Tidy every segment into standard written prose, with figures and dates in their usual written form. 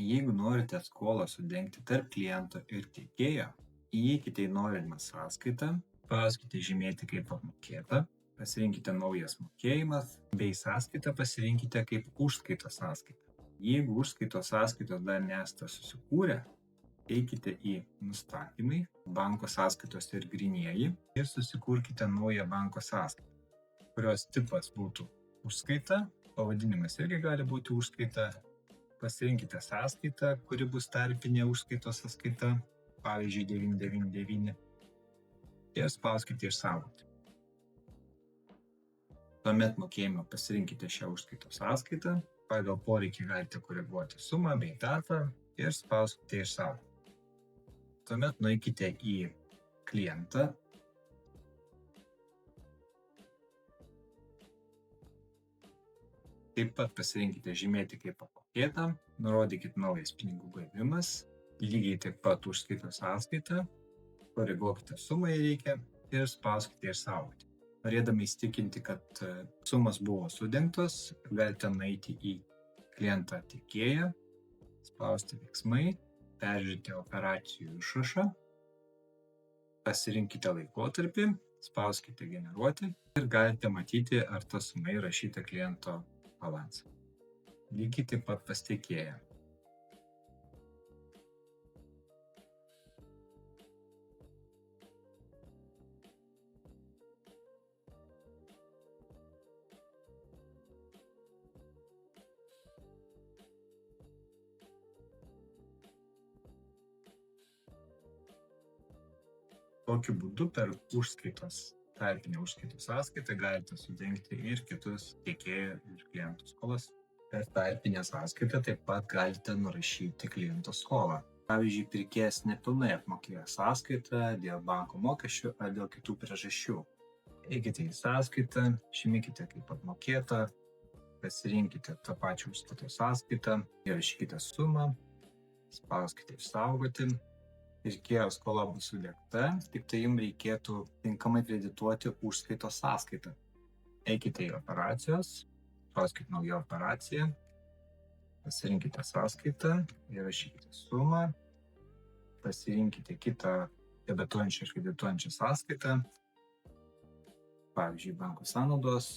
Jeigu norite skolą sudengti tarp kliento ir tiekėjo, įeikite į norimą sąskaitą, spauskite žymėti kaip apmokėta, pasirinkite naujas mokėjimas, bei sąskaitą pasirinkite kaip užskaitos sąskaitą. Jeigu užskaitos sąskaitos dar nesate susikūrę, eikite į nustatymai, banko sąskaitos ir grynieji ir susikurkite naują banko sąskaitą, kurios tipas būtų užskaita, pavadinimas irgi gali būti užskaita. Pasirinkite sąskaitą, kuri bus tarpinė užskaitos sąskaita, pavyzdžiui 999, ir spauskite išsaugoti. Tuomet mokėjimą pasirinkite šią užskaitos sąskaitą, pagal poreikį galite koreguoti sumą bei datą ir spauskite išsaugoti. Tuomet nueikite į klientą, taip pat pasirinkite žymėti kaip apmokėta, nurodykite naujas pinigų gavimas, lygiai taip pat užskaitos sąskaitą, koreguokite sumą jei reikia ir spauskite išsaugoti. Norėdami įsitikinti, kad sumas buvo sudengtos, galite nueiti į klientą tiekėją, spausti veiksmai, peržiūrėti operacijų išrašą, pasirinkite laikotarpį, spauskite generuoti ir galite matyti, ar ta suma įrašyta kliento balansą. Lygiai taip pat pas tiekėją. Tokiu būdu per tarpinę užskaitos sąskaitą galite sudengti ir kitus tiekėjų ir klientų skolas. Per tarpinę sąskaitą taip pat galite nurašyti kliento skolą. Pavyzdžiui, pirkėjas nepilnai apmokėjo sąskaitą dėl banko mokesčių ar dėl kitų priežasčių. Eikite į sąskaitą, žymėkite kaip apmokėta, pasirinkite tą pačią užskaitos sąskaitą, įrašykite sumą, spauskite išsaugoti. Pirkėjo skola bus sudengta, tik tai jums reikėtų tinkamai kredituoti užskaitos sąskaitą. Eikite į operacijos, spauskite naują operaciją, pasirinkite sąskaitą, įrašykite sumą, pasirinkite kitą debituojančią ir kredituojančią sąskaitą, pavyzdžiui, banko sąnaudos,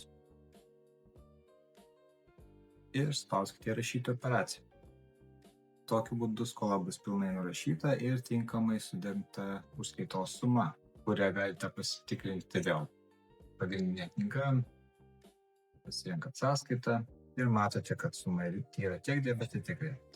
ir spauskite įrašyti operaciją. Tokiu būdu skola bus pilnai nurašyta ir tinkamai sudengta užskaitos suma, kurią galite pasitikrinti vėl. Pagrindinė knyga, pasirenkat sąskaitą ir matote, kad suma yra tiek debete, tiek kredite.